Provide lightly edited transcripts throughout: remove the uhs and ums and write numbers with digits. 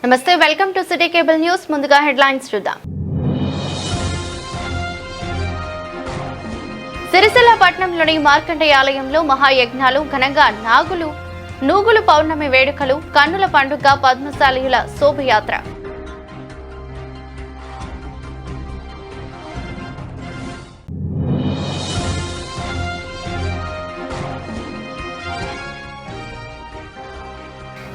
నమస్తే, welcome to city cable news. ముందుగా headlines చూద్దాం. సిరిసిల్ల పట్టణంలోని మార్కండేయ ఆలయంలో మహాయజ్ఞాలు ఘనంగా నూగులు పౌర్ణమి వేడుకలు, కన్నుల పండుగ, పద్మశాలీయుల శోభయాత్ర.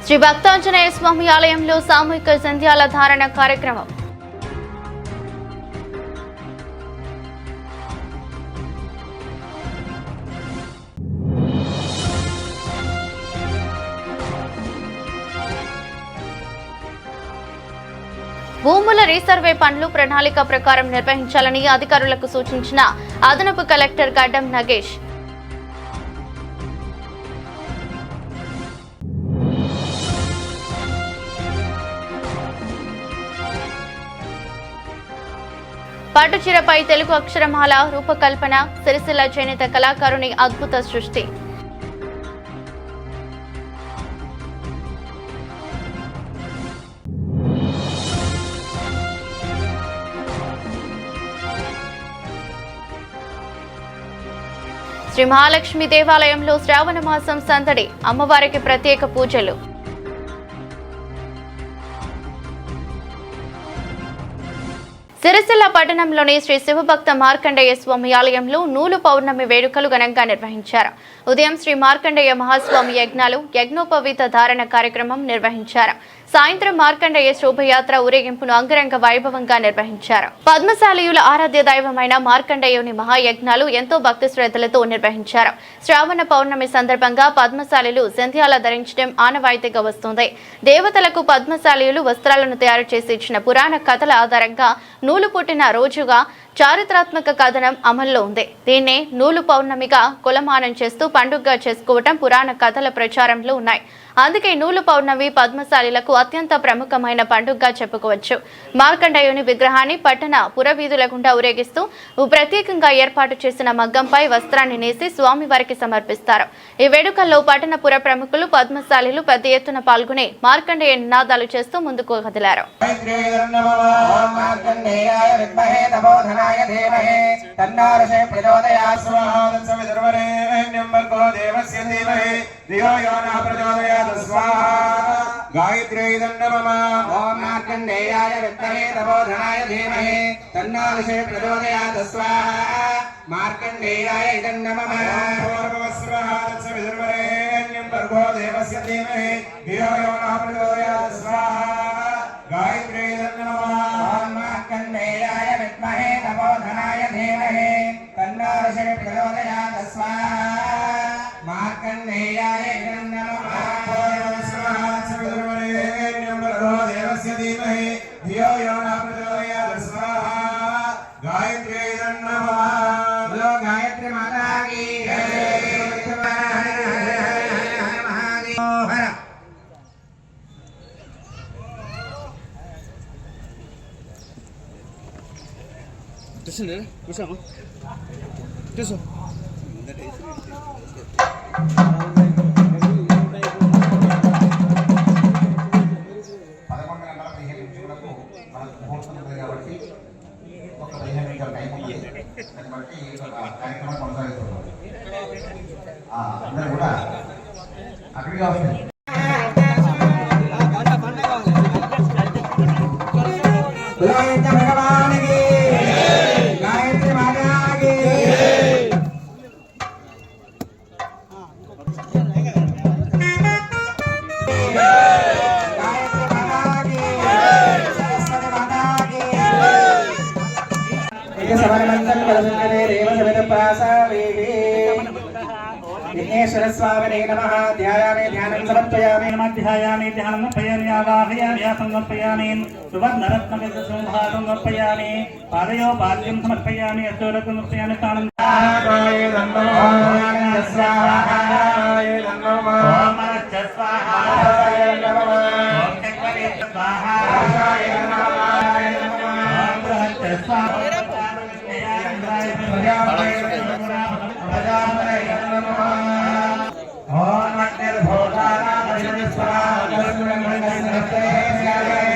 శ్రీ భక్తాంజనేయ స్వామి ఆలయంలో సామూహిక సంధ్యాల ధారణ కార్యక్రమం. భూముల రీసర్వే పనులు ప్రణాళిక ప్రకారం నిర్వహించాలని అధికారులకు సూచించిన అదనపు కలెక్టర్ గడ్డం నగేష్. పట్టుచీరపై తెలుగు అక్షరమాల రూపకల్పన, సిరిసిల్ల చేనేత కళాకారుని అద్భుత సృష్టి. శ్రీ మహాలక్ష్మి దేవాలయంలో శ్రావణ మాసం సందడి, అమ్మవారికి ప్రత్యేక పూజలు. సిరిసిల్ల పట్టణంలోని శ్రీ శివభక్త మార్కండేయ స్వామి ఆలయంలో నూలు పౌర్ణమి వేడుకలు ఘనంగా నిర్వహించారు. ఉదయం శ్రీ మార్కండేయ మహాస్వామి యజ్ఞాలు, యజ్ఞోపవీత ధారణ కార్యక్రమం నిర్వహించారు. సాయంత్రం మార్కండేయ శోభయాత్ర ఊరేగింపును అంగరంగ వైభవంగా నిర్వహించారు. పద్మశాలీయుల ఆరాధ్య దైవమైన మార్కండేయుని మహాయజ్ఞాలు ఎంతో భక్తి శ్రద్ధలతో నిర్వహించారు. శ్రావణ పౌర్ణమి సందర్భంగా పద్మశాలీలు సంధ్యాల ధరించడం ఆనవాయితీగా వస్తుంది. దేవతలకు పద్మశాలీయులు వస్త్రాలను తయారు చేసి ఇచ్చిన పురాణ కథల ఆధారంగా నూలు పుట్టిన రోజుగా చారిత్రాత్మక కథనం అమల్లో ఉంది. దీన్నే నూలు పౌర్ణమిగా కులమానం చేస్తూ పండుగగా చేసుకోవటం పురాణ కథల ప్రచారంలో ఉన్నాయి. అందుకే నూలు పౌర్ణమి పద్మశాలీలకు అత్యంత ప్రముఖమైన పండుగగా చెప్పుకోవచ్చు. మార్కండేయుని విగ్రహాన్ని పట్టణ పురవీధుల గుండా ఊరేగిస్తూ ప్రత్యేకంగా ఏర్పాటు చేసిన మగ్గంపై వస్త్రాన్ని నేసి స్వామివారికి సమర్పిస్తారు. ఈ వేడుకల్లో పట్టణ పుర ప్రముఖులు, పద్మశాలీలు పెద్ద ఎత్తున పాల్గొని మార్కండేయ నినాదాలు చేస్తూ ముందుకు కదిలారు. गायत्री नमः। ओम मार्कंडेयाय विद्महे तपोधनाय धीमहि तन्नो ऋषिः प्रचोदयात् स्वाहा। मार्कंडेयाय नमः। पूर्वस्वहारस्य भर्गो देवस्य धीमहि धियो यो नः प्रचोदयात् स्वाहा। गायत्री नमः। ओम मार्कंडेयाय विद्महे तपोधनाय धीमहि तन्नो ऋषिः प्रचोदयात् स्वाहा। मार्कंडेयाय नमः। धियो यो नः प्रचोदयात् स्वाहा। गायत्री नमः। बोलो गायत्री माता की जय। అందరూ కూడా అక్కడికి వస్తుంది. భగవానికి గాయత్రి మాతాకి विघ्नेश्वर स्वामिने नमः। ध्यायामि ध्यानं समर्पयामि। ध्यायामि ध्यानं समर्पयामि। आवाहयामि समर्पयामि। सुवर्णरत्नमिन्द्र समर्पयामि। पादयो पाद्यं समर्पयामि। अस्तोरकं समर्पयामि। तानं स्वाहाय नमः। स्वाहाय नमः। ओम स्वाहाय नमः। ओम चक्रे स्वाहाय नमः। ओम स्वाहाय ओम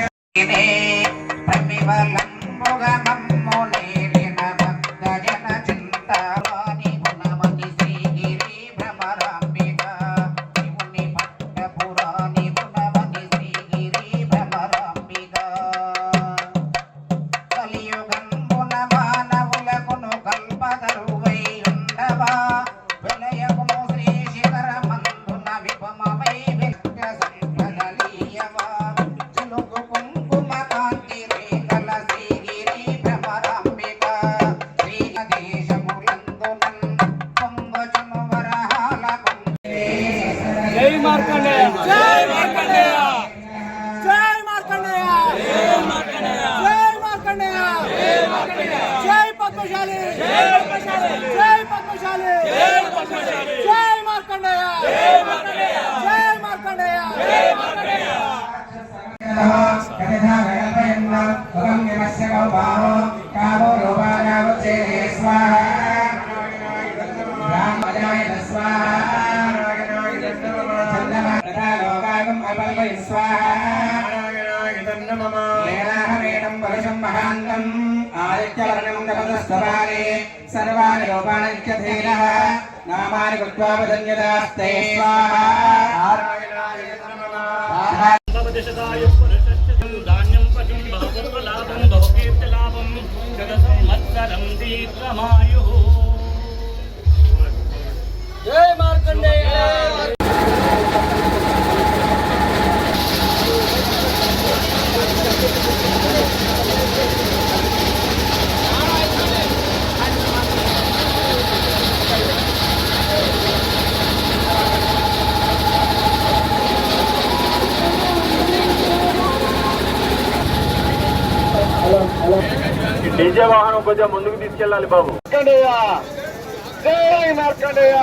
सर्वाणि रूपाणित्यधीनः नामानि कृत्वा वदन्यदास्ते स्वाहा धान्यं पशुं बहुपुत्रलाभं बहुकीर्तिलाभं जगसंवत्सरं दीर्घमायुः जय मार्कंडेय డీజే వాహనం కొంచెం ముందుకు తీసుకెళ్ళాలి బాబు. జై మార్కండేయ.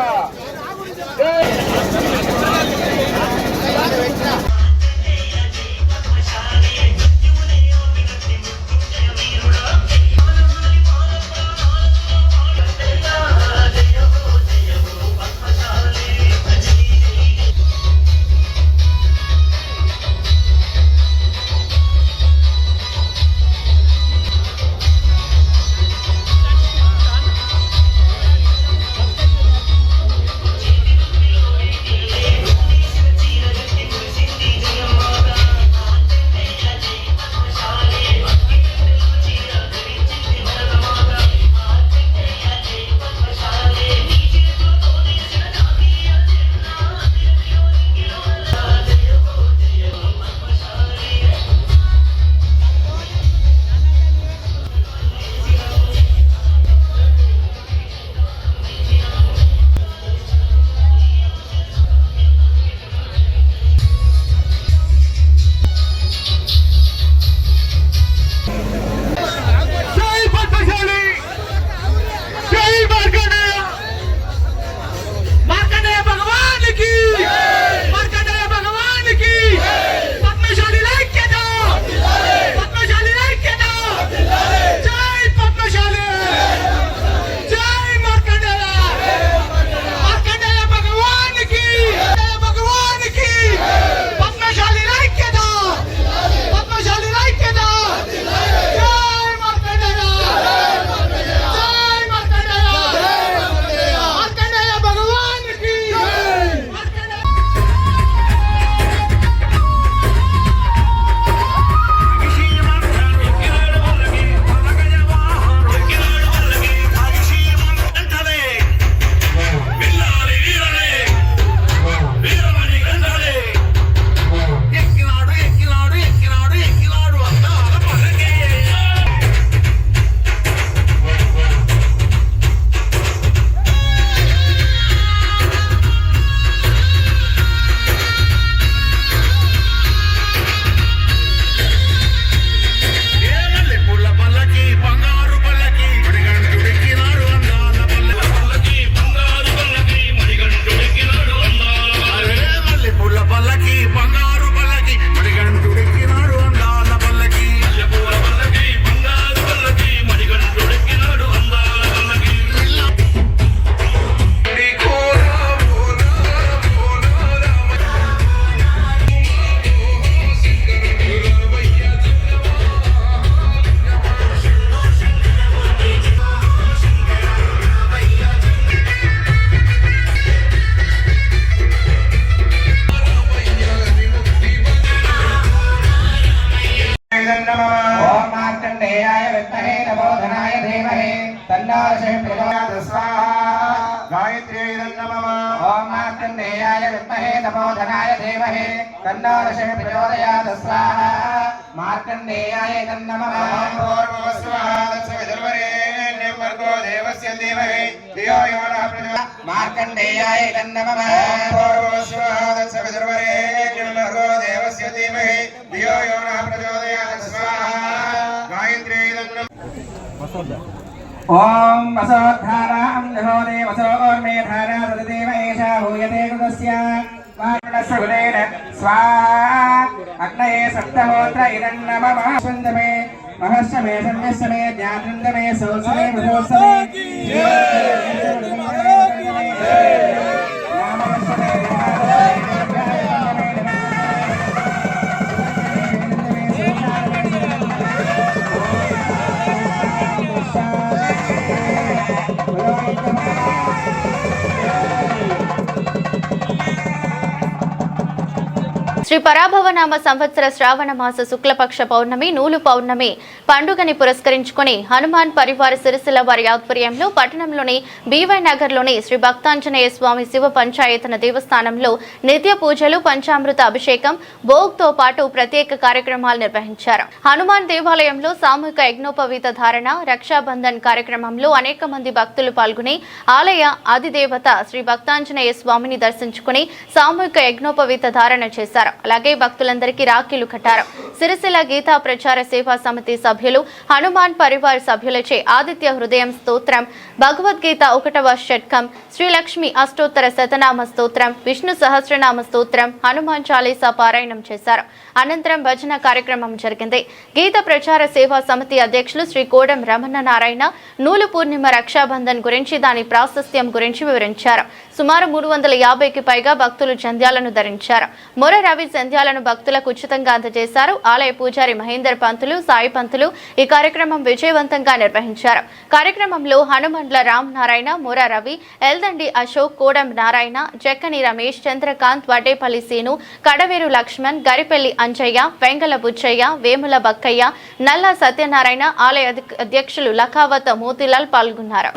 ఓం మార్కండేయాయ విద్మహే నమోధనాయ ధీమహి తన్నో ఋషిః ప్రచోదయాత్ స్వాహా గాయత్ర్యై నమః ఓం మార్కండేయాయ విద్మహే నమోధనాయ ధీమహి తన్నో ఋషిః ప్రచోదయాత్ స్వాహా మార్కండేయాయ నమః మార్కండేయాయ నమః ఓం వసోద్ధారాం జహోదే వసోర్మేధారా తదేవ ఏషా భూయతే కృతస్య వారణస్వగుణేన స్వాహా అగ్నయే సప్తహోత్ర ఇదన్నమః స్వందమే మహర్షమే సంయస్సమే జ్ఞానందమే సౌసమే మధోసమే శ్రీ పరాభవనామ సంవత్సర శ్రావణ మాస శుక్లపక్ష పౌర్ణమి నూలు పౌర్ణమి పండుగని పురస్కరించుకుని హనుమాన్ పరివార సిరిసిల్ల వారి ఆధ్వర్యంలో పట్టణంలోని బీవై నగర్లోని శ్రీ భక్తాంజనేయ స్వామి శివ పంచాయతన దేవస్థానంలో నిత్య పూజలు పంచామృత అభిషేకం భోగ్తో పాటు ప్రత్యేక కార్యక్రమాలు నిర్వహించారు. హనుమాన్ దేవాలయంలో సామూహిక యజ్ఞోపవీత ధారణ రక్షాబంధన్ కార్యక్రమంలో అనేక మంది భక్తులు పాల్గొని ఆలయ అధిదేవత శ్రీ భక్తాంజనేయ స్వామిని దర్శించుకుని సామూహిక యజ్ఞోపవీత ధారణ చేశారు. అలాగే భక్తులందరికీ రాఖీలు కట్టారు. సిరిసిల్ల గీతా ప్రచార సేవా సమితి సభ్యులు హనుమాన్ పరివార్ సభ్యులచే ఆదిత్య హృదయం స్తోత్రం భగవద్గీత 1వ షట్కం శ్రీలక్ష్మి అష్టోత్తర శతనామ స్తోత్రం విష్ణు సహస్రనామ స్తోత్రం హనుమాన్ చాలీసా పారాయణం చేశారు. అనంతరం భజన కార్యక్రమం జరిగింది. గీత ప్రచార సేవా సమితి అధ్యక్షులు శ్రీ కోడం రమణ నారాయణ నూలు పూర్ణిమ రక్షాబంధన్ గురించి దాని ప్రాశస్త్యం గురించి వివరించారు. సుమారు 350కి పైగా భక్తులు జంధ్యాలను ధరించారు. మొర రవి జంధ్యాలను భక్తులకు ఉచితంగా అందజేశారు. ఆలయ పూజారి మహేందర్ పంతులు సాయి పంతులు ఈ కార్యక్రమం విజయవంతంగా నిర్వహించారు. కార్యక్రమంలో హనుమండ్ల రామ్ నారాయణ మొర రవి ఎల్దండి అశోక్ కోడం నారాయణ జక్కని రమేష్ చంద్రకాంత్ వడ్డేపల్లి సీను కడవేరు లక్ష్మణ్ గరిపెల్లి అంజయ్య వెంగల బుచ్చయ్య వేముల బక్కయ్య నల్ల సత్యనారాయణ ఆలయ అధ్యక్షులు లఖావత్ మోతిలాల్ పాల్గొన్నారు.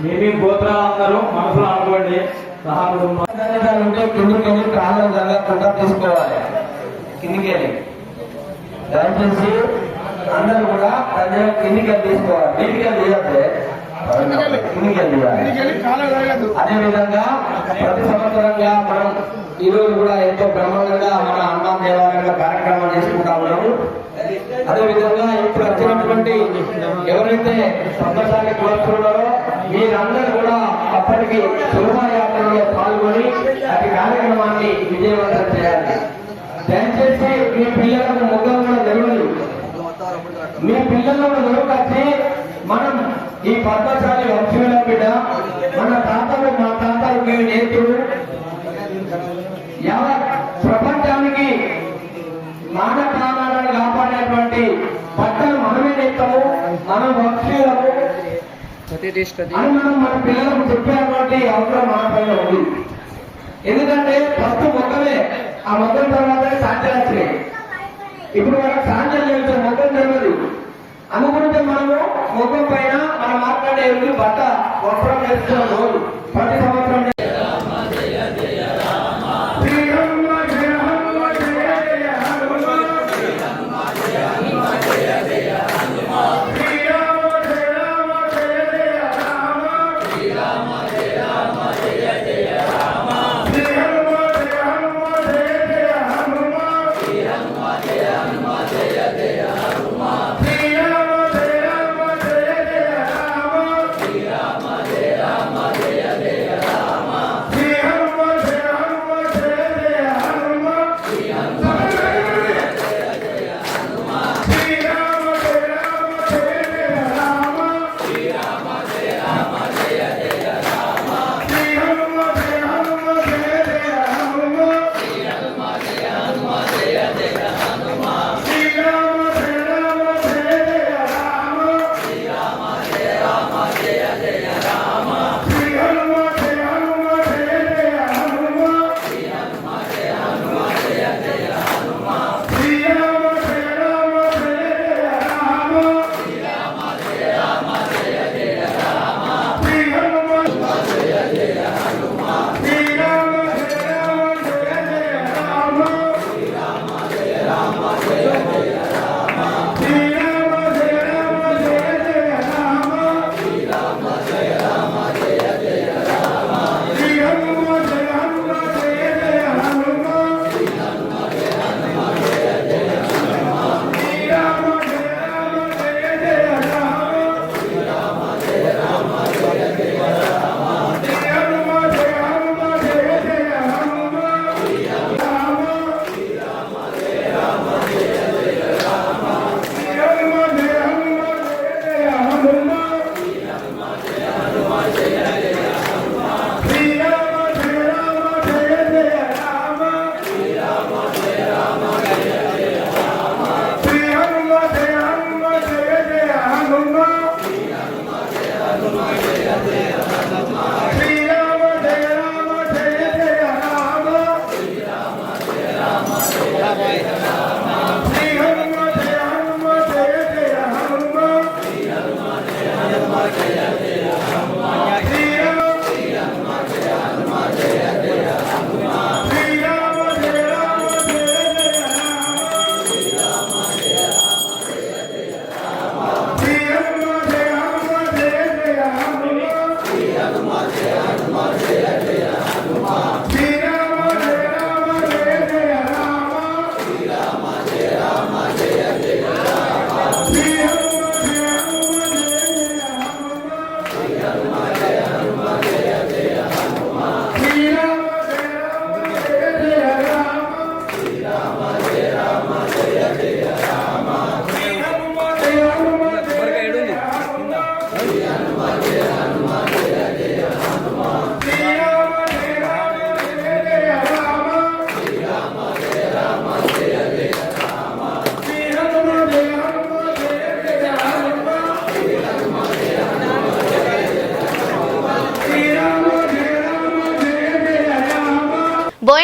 మేమీ గోత్ర అందరూ మనసులో అనుకోండి ఉంటే కిందికి ప్రాణం జరగకుండా తీసుకోవాలి. కిందికి వెళ్ళి దయచేసి అందరూ కూడా ప్రజలు కిందికి వెళ్ళి తీసుకోవాలి. నీటికి వెళ్ళి తీయద్దే కిందికి వెళ్ళి. అదేవిధంగా ప్రతి సంవత్సరంగా మనం ఈ రోజు కూడా ఎంతో బ్రహ్మాండంగా మన హనుమాన్ దేవాలయంలో కార్యక్రమాలు చేసుకుంటా ఉన్నాము. అదేవిధంగా ఇప్పుడు వచ్చినటువంటి ఎవరైతే సంతోషాన్ని కోరుతున్నారో మీరందరూ కూడా అప్పటికి శోభాయాత్రలో పాల్గొని అతి కార్యక్రమాన్ని విజయవంతం చేయాలి. దయచేసి మీ పిల్లలకు ముగ్గురు కూడా తెలియదు. మీ పిల్లలను దొరకొచ్చి మనం ఈ పద్మశాలి వంశీయుల బిడ్డ మన తాతలు మా తాతలు మేము నేర్చుడు యావత్ ప్రపంచానికి మానవ ప్రాణాలను కాపాడేటువంటి పట్టలు మనమే నేర్తాము మన వంశీయులకు అని మనం మన పిల్లలకు చెప్పేటువంటి అవసరం మన పైన ఉంది. ఎందుకంటే ఫస్ట్ మొక్కలే ఆ మొక్కల తర్వాత సాధ్యాలు వచ్చినాయి. ఇప్పుడు మనకు సాధ్యం చేసే మొక్కలు తెలియదు. అనుకుంటే మనము మొక్కం పైన మనం మాట్లాడే బట్ట వస్త్రం వేస్తున్నాం రోజు ప్రతి సంవత్సరం. శ్రీరామ జయ హనుమ జయ జయ హనుమ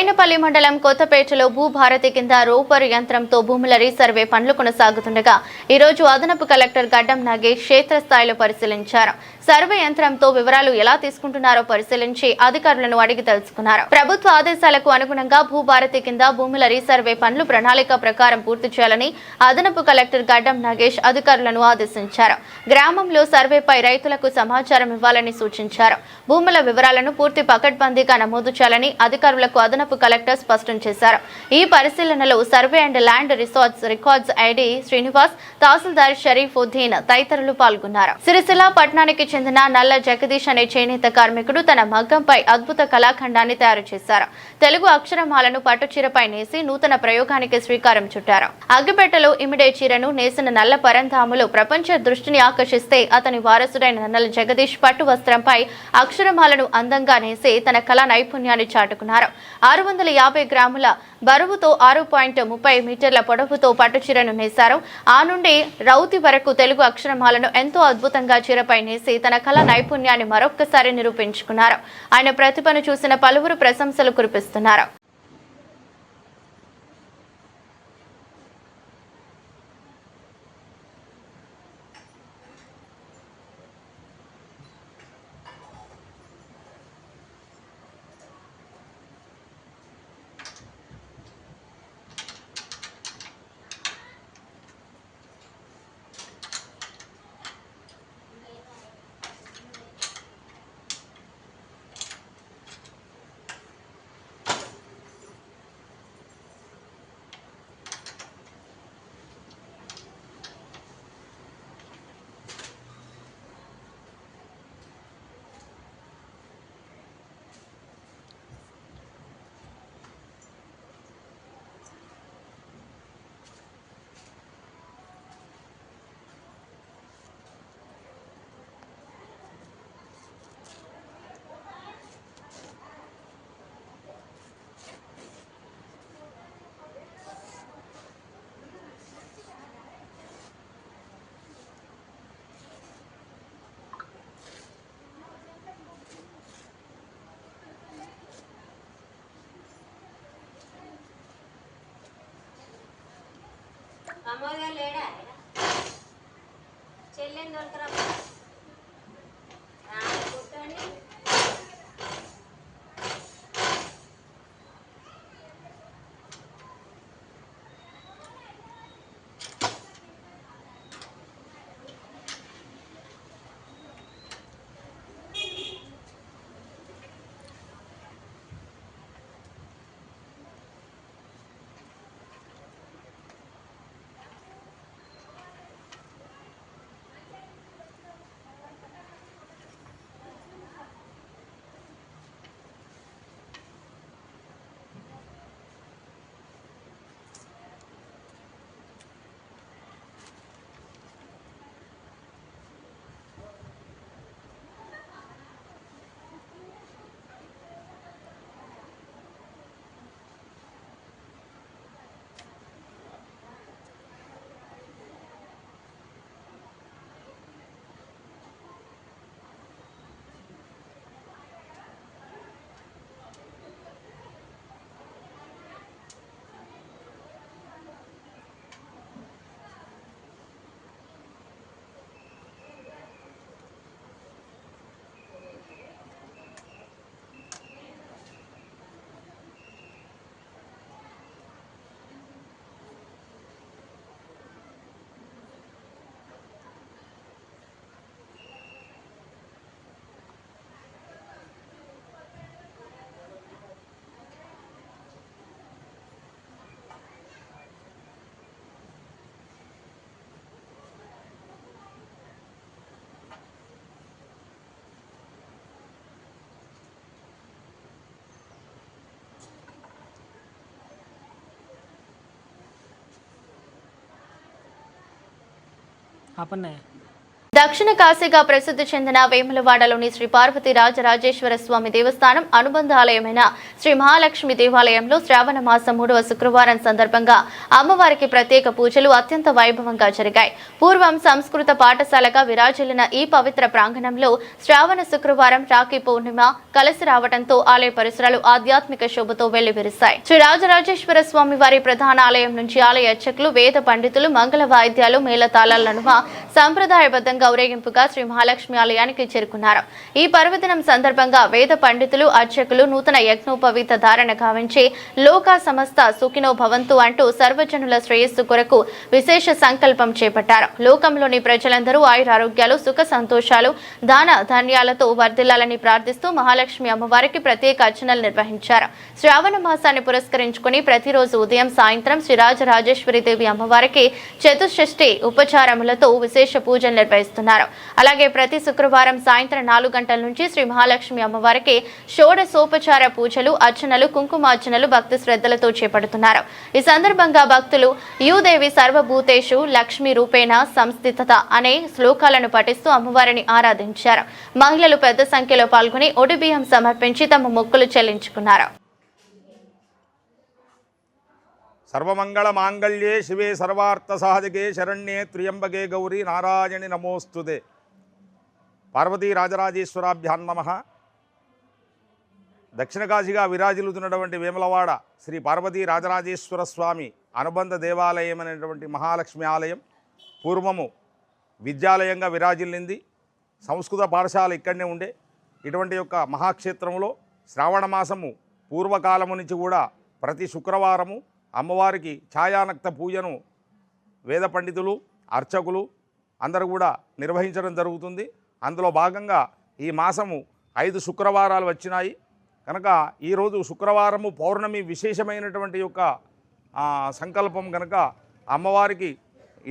బోయినపల్లి మండలం కొత్తపేటలో భూభారతి కింద రోపర్ యంత్రంతో భూముల రీసర్వే పనులు కొనసాగుతుండగా ఈ రోజు అదనపు కలెక్టర్ గడ్డం నాగేష్ క్షేత్రస్థాయిలో పరిశీలించారు. సర్వే యంత్రంతో వివరాలు ఎలా తీసుకుంటున్నారో పరిశీలించి అధికారులను అడిగి తెలుసుకున్నారు. ప్రభుత్వ ఆదేశాలకు అనుగుణంగా భూభారతి కింద భూముల రీసర్వే పనులు ప్రణాళిక ప్రకారం పూర్తి చేయాలని అదనపు కలెక్టర్ గడ్డం నాగేష్ అధికారులను ఆదేశించారు. గ్రామంలో సర్వేపై రైతులకు సమాచారం ఇవ్వాలని సూచించారు. భూముల వివరాలను పూర్తి పకడ్బందీగా నమోదు చేయాలని అధికారులకు అదనపు కలెక్టర్ స్పష్టం చేశారు. ఈ పరిశీలనలో survey and land records ID Srinivas, తహసీల్దార్ షరీఫుద్దీన్ తదితరులు పాల్గొన్నారు. సిరిసిల్ల పట్టణానికి చెందిన నల్ల జగదీష్ అనే చేనేత కార్మికుడు తన మగ్గంపై అద్భుత కళాఖండాన్ని తయారు చేశారు. తెలుగు అక్షరమాలను పట్టుచీరపై నేసి నూతన ప్రయోగానికి శ్రీకారం చుట్టారు. అగ్గిపెట్టెలో ఇమిడే చీరను నేసిన నల్ల పరంధాములు ప్రపంచ దృష్టిని ఆకర్షిస్తే అతని వారసుడైన నల్ల జగదీష్ పట్టు వస్త్రంపై అక్షరమాలను అందంగా నేసి తన కళా నైపుణ్యాన్ని చాటుకున్నారు. 650 గ్రాముల బరువుతో 6.30 మీటర్ల పొడవుతో పట్టుచీరను నేశారు. ఆ నుండి రౌతి వరకు తెలుగు అక్షరమాలను ఎంతో అద్భుతంగా చీరపై నేసి తన కళా నైపుణ్యాన్ని మరొక్కసారి నిరూపించుకున్నారు. ఆయన ప్రతిభను చూసిన పలువురు ప్రశంసలు కురిపిస్తున్నారు. అమ్మగా లేడా చెల్లెని దొరకరా కూర్చోండి. आपण नाही దక్షిణ కాశీగా ప్రసిద్ధి చెందిన వేములవాడలోని శ్రీ పార్వతీ రాజరాజేశ్వర స్వామి దేవస్థానం అనుబంధ ఆలయమైన శ్రీ మహాలక్ష్మి దేవాలయంలో శ్రావణ మాసం 3వ శుక్రవారం సందర్భంగా అమ్మవారికి ప్రత్యేక పూజలు అత్యంత వైభవంగా జరిగాయి. పూర్వం సంస్కృత పాఠశాలగా విరాజిల్లిన ఈ పవిత్ర ప్రాంగణంలో శ్రావణ శుక్రవారం రాఖీ పౌర్ణిమ కలిసి రావడంతో ఆలయ పరిసరాలు ఆధ్యాత్మిక శోభతో వెల్లివిరిశాయి. శ్రీ రాజరాజేశ్వర స్వామి వారి ప్రధాన ఆలయం నుంచి ఆలయ అర్చకులు, వేద పండితులు, మంగళ వాయిద్యాలు, మేళతాళాల నడుమ సంప్రదాయబద్ధంగా ఊరేగింపుగా శ్రీ మహాలక్ష్మి ఆలయానికి చేరుకున్నారు. ఈ పర్వదినం సందర్భంగా వేద పండితులు, అర్చకులు నూతన యజ్ఞోపవీత ధారణ గావించి లోకా సమస్త సుఖినో భవంతు అంటూ సర్వజనుల శ్రేయస్సు కొరకు విశేష సంకల్పం చేపట్టారు. లోకంలోని ప్రజలందరూ ఆయురారోగ్యాలు, సుఖ సంతోషాలు, దాన ధాన్యాలతో వర్ధిల్లాలని ప్రార్థిస్తూ మహాలక్ష్మి అమ్మవారికి ప్రత్యేక అర్చనలు నిర్వహించారు. శ్రావణ మాసాన్ని పురస్కరించుకుని ప్రతిరోజు ఉదయం, సాయంత్రం శ్రీ రాజరాజేశ్వరి దేవి అమ్మవారికి చతుషష్ఠి ఉపచారములతో విశేష పూజలు నిర్వహిస్తున్నారు. అలాగే ప్రతి శుక్రవారం సాయంత్రం 4 గంటల నుంచి శ్రీ మహాలక్ష్మి అమ్మవారికి షోడశోపచార పూజలు, అర్చనలు, కుంకుమార్చనలు భక్తి శ్రద్ధలతో చేపడుతున్నారు. ఈ సందర్భంగా భక్తులు యూదేవి సర్వభూతేషు లక్ష్మీ రూపేణ సంస్థితత అనే శ్లోకాలను పఠిస్తూ అమ్మవారిని ఆరాధించారు. మహిళలు పెద్ద సంఖ్యలో పాల్గొని ఒడిబియ్యం సమర్పించి తమ మొక్కులు చెల్లించుకున్నారు. సర్వమంగళ మాంగళ్యే శివే సర్వార్థ సాధకే శరణ్యే త్ర్యంబకే గౌరీ నారాయణి నమోస్తుతే. పార్వతీ రాజరాజేశ్వరాభ్యాం నమః. దక్షిణ కాశీగా విరాజిల్లుతున్నటువంటి వేములవాడ శ్రీ పార్వతీ రాజరాజేశ్వర స్వామి అనుబంధ దేవాలయం అనేటువంటి మహాలక్ష్మి ఆలయం పూర్వము విద్యాలయంగా విరాజిల్లింది. సంస్కృత పాఠశాల ఇక్కడనే ఉండే. ఇటువంటి యొక్క మహాక్షేత్రంలో శ్రావణ మాసము పూర్వకాలము నుంచి కూడా ప్రతి శుక్రవారము అమ్మవారికి ఛాయానక్త పూజను వేద పండితులు, అర్చకులు అందరూ కూడా నిర్వహించడం జరుగుతుంది. అందులో భాగంగా ఈ మాసము 5 శుక్రవారాలు వచ్చినాయి కనుక ఈరోజు శుక్రవారము పౌర్ణమి విశేషమైనటువంటి యొక్క సంకల్పం కనుక అమ్మవారికి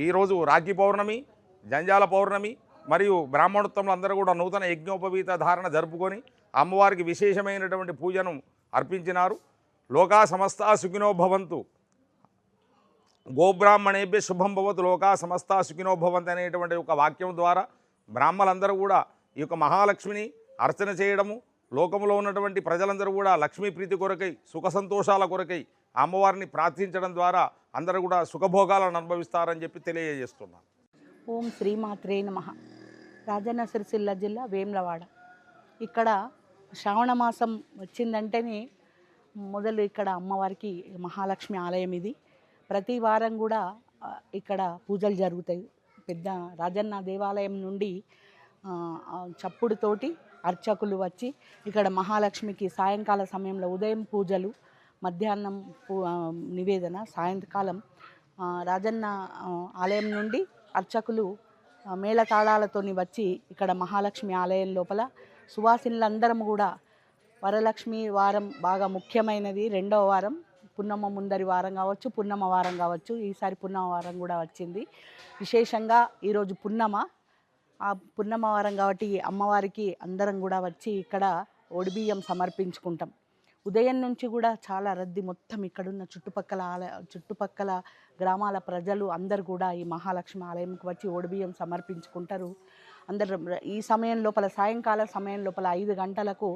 ఈరోజు రాఖీ పౌర్ణమి, జంజాల పౌర్ణమి మరియు బ్రాహ్మణోత్తములు అందరూ కూడా నూతన యజ్ఞోపవీత ధారణ జరుపుకొని అమ్మవారికి విశేషమైనటువంటి పూజను అర్పించినారు. లోకా సమస్తా సుఖినో భవంతు, గోబ్రాహ్మణేభ్య శుభం భవతు, లోకా సమస్తా సుఖినో భవంతు అనేటువంటి ఒక వాక్యం ద్వారా బ్రాహ్మణులందరూ కూడా ఈ యొక్క మహాలక్ష్మిని అర్చన చేయడము, లోకంలో ఉన్నటువంటి ప్రజలందరూ కూడా లక్ష్మీ ప్రీతి కొరకై, సుఖ సంతోషాల కొరకై అమ్మవారిని ప్రార్థించడం ద్వారా అందరూ కూడా సుఖభోగాలను అనుభవిస్తారని చెప్పి తెలియజేస్తున్నాను. ఓం శ్రీమాత్రే నమః. రాజన్న సిరిసిల్ల జిల్లా వేములవాడ. ఇక్కడ శ్రావణ మాసం వచ్చిందంటేనే మొదలు ఇక్కడ అమ్మవారికి మహాలక్ష్మి ఆలయం ఇది. ప్రతి వారం కూడా ఇక్కడ పూజలు జరుగుతాయి. పెద్ద రాజన్న దేవాలయం నుండి చప్పుడుతోటి అర్చకులు వచ్చి ఇక్కడ మహాలక్ష్మికి సాయంకాల సమయంలో ఉదయం పూజలు, మధ్యాహ్నం నివేదన, సాయంకాలం రాజన్న ఆలయం నుండి అర్చకులు మేళతాళాలతోని వచ్చి ఇక్కడ మహాలక్ష్మి ఆలయం లోపల సువాసినులందరం కూడా వరలక్ష్మి వారం బాగా ముఖ్యమైనది. 2వ వారం పున్నమ ముందరి వారం కావచ్చు, పున్నమ వారం కావచ్చు. ఈసారి పున్నమ వారం కూడా వచ్చింది. విశేషంగా ఈరోజు పున్నమ, ఆ పున్నమ వారం కాబట్టి అమ్మవారికి అందరం కూడా వచ్చి ఇక్కడ ఒడిబియ్యం సమర్పించుకుంటాం. ఉదయం నుంచి కూడా చాలా రద్దీ, మొత్తం ఇక్కడున్న చుట్టుపక్కల గ్రామాల ప్రజలు అందరు కూడా ఈ మహాలక్ష్మి ఆలయంకి వచ్చి ఒడిబియ్యం సమర్పించుకుంటారు. అందరు ఈ సమయం లోపల, సాయంకాల సమయం లోపల 5 గంటలకు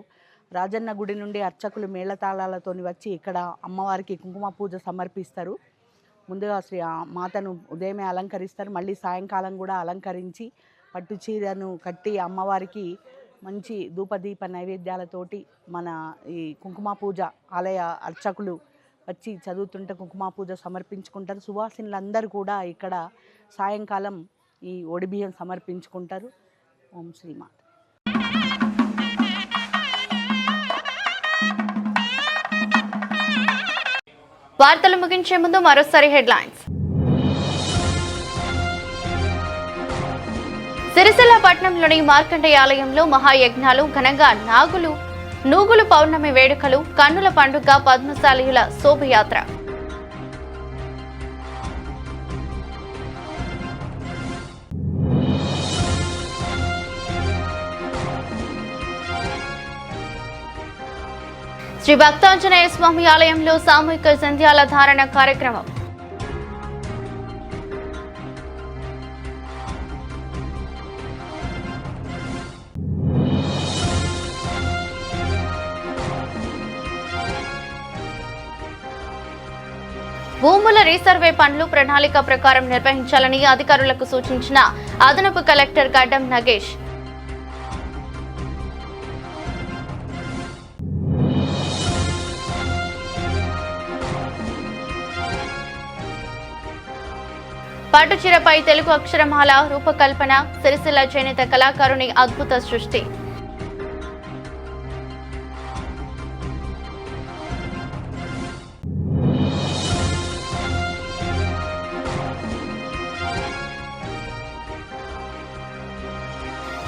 రాజన్న గుడి నుండి అర్చకులు మేళతాళాలతో వచ్చి ఇక్కడ అమ్మవారికి కుంకుమ పూజ సమర్పిస్తారు. ముందుగా శ్రీ మాతను ఉదయమే అలంకరిస్తారు. మళ్ళీ సాయంకాలం కూడా అలంకరించి పట్టు చీరను కట్టి అమ్మవారికి మంచి ధూపదీప నైవేద్యాలతోటి మన ఈ కుంకుమ పూజ ఆలయ అర్చకులు వచ్చి చదువుతుంటే కుంకుమ పూజ సమర్పించుకుంటారు. సువాసినులందరూ కూడా ఇక్కడ సాయంకాలం ఈ ఒడిబియ్యం సమర్పించుకుంటారు. ఓం శ్రీమాత. వార్తలు ముగించే ముందు మరోసారి హెడ్లైన్స్. సిరిసిల్ల పట్టణంలోని మార్కండేయ ఆలయంలో మహాయజ్ఞాలు ఘనంగా నూగులు పౌర్ణమి వేడుకలు, కన్నుల పండుగ పద్మశాలీయుల శోభయాత్ర. శ్రీ భక్తాంజనేయ స్వామి ఆలయంలో సామూహిక సంధ్యాల ధారణ కార్యక్రమం. భూముల రీసర్వే పనులు ప్రణాళిక ప్రకారం నిర్వహించాలని అధికారులకు సూచించిన అదనపు కలెక్టర్ గడ్డం నగేష్. పట్టుచీరపై తెలుగు అక్షరమాల రూపకల్పన సిరిసిల్ల చేనేత కళాకారుని అద్భుత సృష్టి.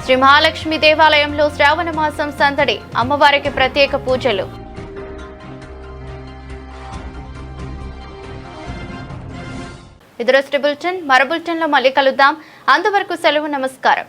శ్రీ మహాలక్ష్మి దేవాలయంలో శ్రావణ మాసం సందడి, అమ్మవారికి ప్రత్యేక పూజలు. ఇది రోజు బులెటిన్. మరో బులెటిన్లో మళ్ళీ కలుద్దాం. అంతవరకు సెలవు. నమస్కారం.